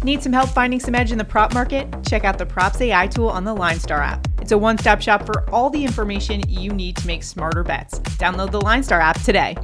Need some help finding some edge in the prop market? Check out the Props AI tool on the LineStar app. It's a one-stop shop for all the information you need to make smarter bets. Download the LineStar app today.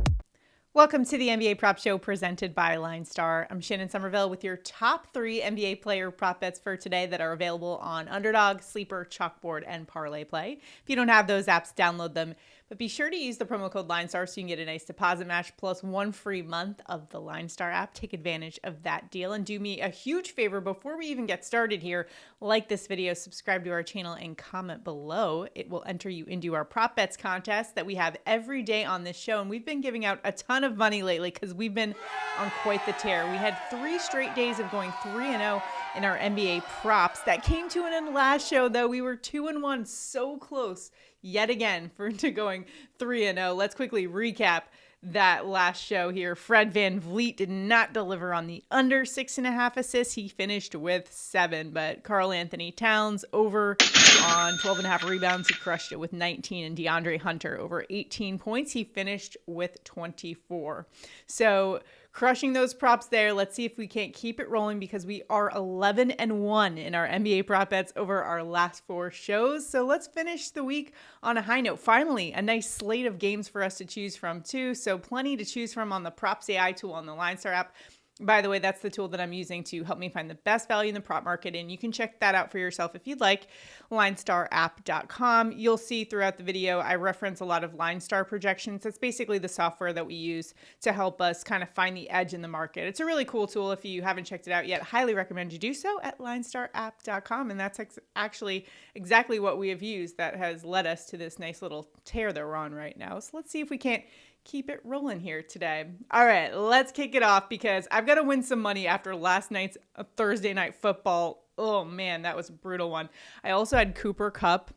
Welcome to the NBA Prop Show presented by LineStar. I'm Shannon Sommerville with your top 3 NBA player prop bets for today that are available on Underdog, Sleeper, Chalkboard, and ParlayPlay. If you don't have those apps, download them. But be sure to use the promo code LineStar so you can get a nice deposit match plus 1 free month of the LineStar app. Take advantage of that deal and do me a huge favor before we even get started here. Like this video, subscribe to our channel, and comment below. It will enter you into our prop bets contest that we have every day on this show. And we've been giving out a ton of money lately because we've been on quite the tear. We had 3 straight days of going 3-0 in our NBA props. That came to an end last show, though. We were 2-1, so close yet again to going 3-0. Let's quickly recap that last show here. Fred VanVleet did not deliver on the under 6.5 assists. He finished with 7, but Karl Anthony Towns over on 12.5 rebounds. He crushed it with 19, and DeAndre Hunter over 18 points. He finished with 24. So crushing those props there. Let's see if we can't keep it rolling because we are 11-1 in our NBA prop bets over our last 4 shows. So let's finish the week on a high note. Finally, a nice slate of games for us to choose from too. So plenty to choose from on the Props AI tool on the LineStar app. By the way, that's the tool that I'm using to help me find the best value in the prop market, and you can check that out for yourself if you'd like. LineStarApp.com. You'll see throughout the video I reference a lot of LineStar projections. That's basically the software that we use to help us kind of find the edge in the market. It's a really cool tool. If you haven't checked it out yet, highly recommend you do so at LineStarApp.com, and that's actually exactly what we have used that has led us to this nice little tear that we're on right now. So let's see if we can't keep it rolling here today. All right, let's kick it off because I've got to win some money after last night's Thursday night football. Oh man, that was a brutal one. I also had Cooper Kupp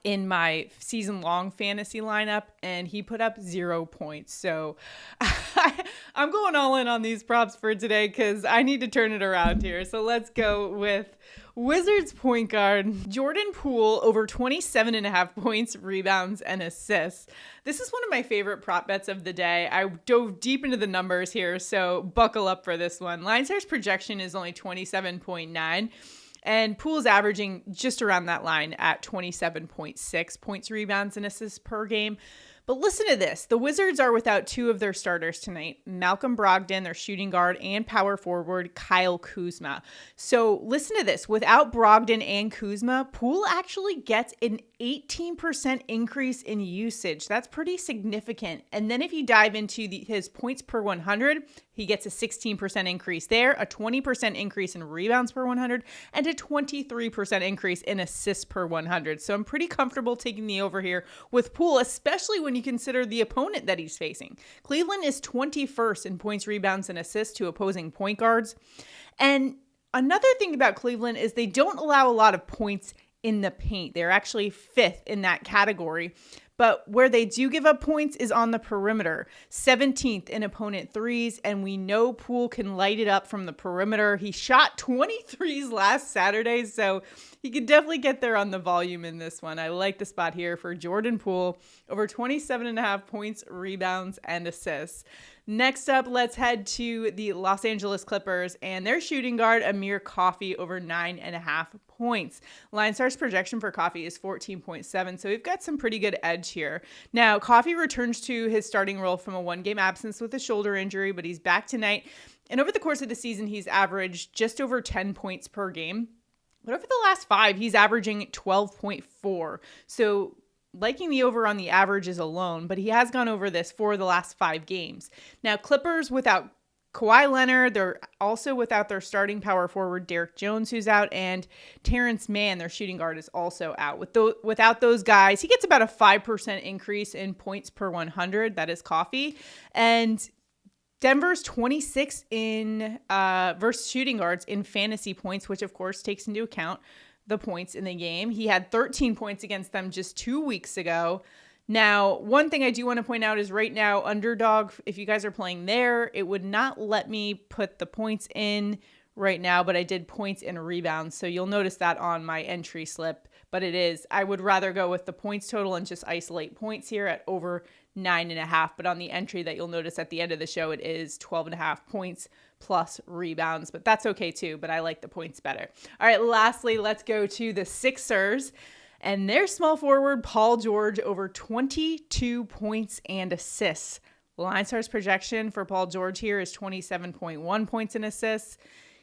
in my season-long fantasy lineup, and he put up 0 points. So I'm going all in on these props for today because I need to turn it around here. So let's go with Wizards point guard Jordan Poole over 27.5 points, rebounds, and assists. This is one of my favorite prop bets of the day. I dove deep into the numbers here, so buckle up for this one. LineStar's projection is only 27.9. And Poole's averaging just around that line at 27.6 points, rebounds, and assists per game. But listen to this. The Wizards are without 2 of their starters tonight. Malcolm Brogdon, their shooting guard, and power forward Kyle Kuzma. So listen to this. Without Brogdon and Kuzma, Poole actually gets an 18% increase in usage. That's pretty significant. And then if you dive into his points per 100, he gets a 16% increase there, a 20% increase in rebounds per 100, and a 23% increase in assists per 100. So I'm pretty comfortable taking the over here with Poole, especially when you consider the opponent that he's facing. Cleveland is 21st in points, rebounds, and assists to opposing point guards. And another thing about Cleveland is they don't allow a lot of points in the paint. They're actually 5th in that category. But where they do give up points is on the perimeter, 17th in opponent threes, and we know Poole can light it up from the perimeter. He shot 23s last Saturday, so he could definitely get there on the volume in this one. I like the spot here for Jordan Poole, over 27.5 points, rebounds, and assists. Next up, let's head to the Los Angeles Clippers and their shooting guard, Amir Coffey, over 9.5 points. LineStar's projection for Coffey is 14.7, so we've got some pretty good edge here. Now, Coffey returns to his starting role from a 1-game absence with a shoulder injury, but he's back tonight. And over the course of the season, he's averaged just over 10 points per game. But over the last 5, he's averaging 12.4. So liking the over on the averages alone, but he has gone over this for the last 5 games. Now, Clippers without Kawhi Leonard, they're also without their starting power forward, Derek Jones, who's out, and Terrence Mann, their shooting guard, is also out. Without those guys, he gets about a 5% increase in points per 100. That is Coffey. And Denver's 26 in versus shooting guards in fantasy points, which of course takes into account the points in the game. He had 13 points against them just 2 weeks ago. Now, one thing I do want to point out is right now, Underdog, if you guys are playing there, it would not let me put the points in right now, but I did points and rebounds. So you'll notice that on my entry slip, but I would rather go with the points total and just isolate points here at over 9.5. But on the entry that you'll notice at the end of the show, it is 12.5 points plus rebounds. But that's okay too. But I like the points better. All right, lastly, let's go to the Sixers. And their small forward, Paul George, over 22 points and assists. LineStar's projection for Paul George here is 27.1 points and assists.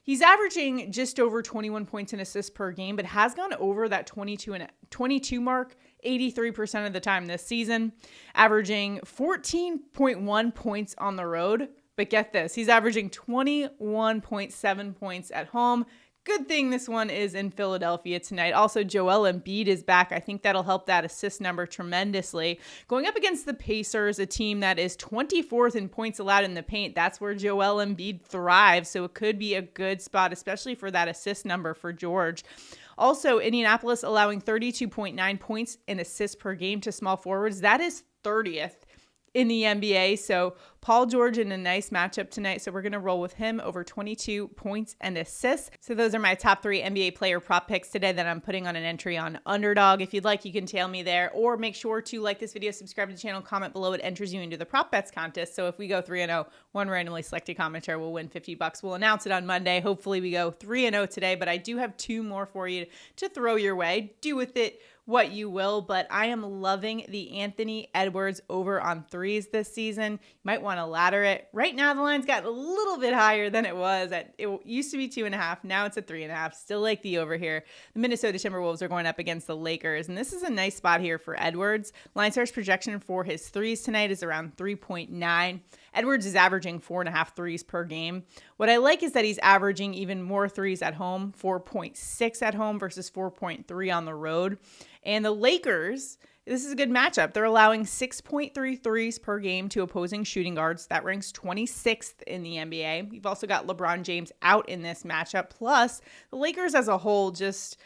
He's averaging just over 21 points and assists per game, but has gone over that 22 mark 83% of the time this season, averaging 14.1 points on the road. But get this, he's averaging 21.7 points at home. Good thing this one is in Philadelphia tonight. Also, Joel Embiid is back. I think that'll help that assist number tremendously. Going up against the Pacers, a team that is 24th in points allowed in the paint. That's where Joel Embiid thrives, so it could be a good spot, especially for that assist number for George. Also, Indianapolis allowing 32.9 points and assists per game to small forwards. That is 30th in the NBA. So Paul George in a nice matchup tonight. So we're going to roll with him over 22 points and assists. So those are my top 3 NBA player prop picks today that I'm putting on an entry on Underdog. If you'd like, you can tail me there, or make sure to like this video, subscribe to the channel, comment below. It enters you into the prop bets contest. So if we go 3-0, one randomly selected commenter will win $50. We'll announce it on Monday. Hopefully we go 3-0 today, but I do have 2 more for you to throw your way. Do with it what you will, but I am loving the Anthony Edwards over on threes this season. You might want to ladder it. Right now, the line's got a little bit higher than it was. It used to be 2.5. Now it's at 3.5. Still like the over here. The Minnesota Timberwolves are going up against the Lakers, and this is a nice spot here for Edwards. LineStar's projection for his threes tonight is around 3.9. Edwards is averaging 4.5 threes per game. What I like is that he's averaging even more threes at home, 4.6 at home versus 4.3 on the road. And the Lakers, this is a good matchup. They're allowing 6.3 threes per game to opposing shooting guards. That ranks 26th in the NBA. You've also got LeBron James out in this matchup. Plus, the Lakers as a whole, just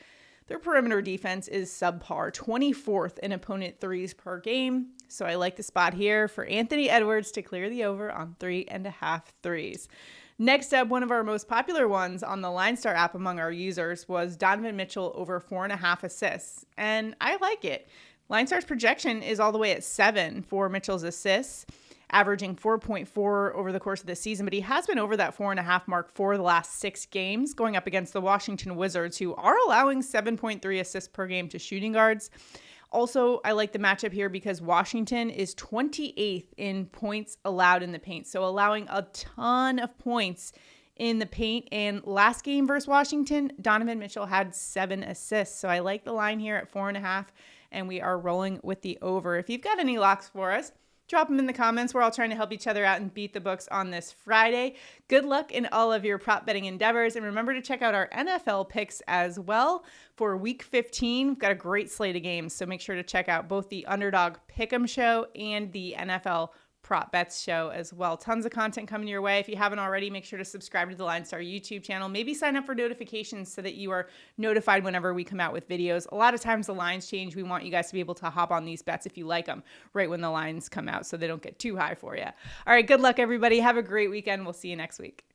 their perimeter defense is subpar, 24th in opponent threes per game. So I like the spot here for Anthony Edwards to clear the over on 3.5 threes. Next up, one of our most popular ones on the LineStar app among our users was Donovan Mitchell over 4.5 assists. And I like it. LineStar's projection is all the way at 7 for Mitchell's assists, averaging 4.4 over the course of the season, but he has been over that 4.5 mark for the last 6 games, going up against the Washington Wizards, who are allowing 7.3 assists per game to shooting guards. Also, I like the matchup here because Washington is 28th in points allowed in the paint, so allowing a ton of points in the paint. And last game versus Washington, Donovan Mitchell had 7 assists, so I like the line here at 4.5, and we are rolling with the over. If you've got any locks for us, drop them in the comments. We're all trying to help each other out and beat the books on this Friday. Good luck in all of your prop betting endeavors. And remember to check out our NFL picks as well for week 15. We've got a great slate of games, so make sure to check out both the Underdog Pick'em show and the NFL Prop Bets show as well. Tons of content coming your way. If you haven't already, make sure to subscribe to the LineStar YouTube channel. Maybe sign up for notifications so that you are notified whenever we come out with videos. A lot of times the lines change. We want you guys to be able to hop on these bets if you like them right when the lines come out so they don't get too high for you. All right, good luck, everybody. Have a great weekend. We'll see you next week.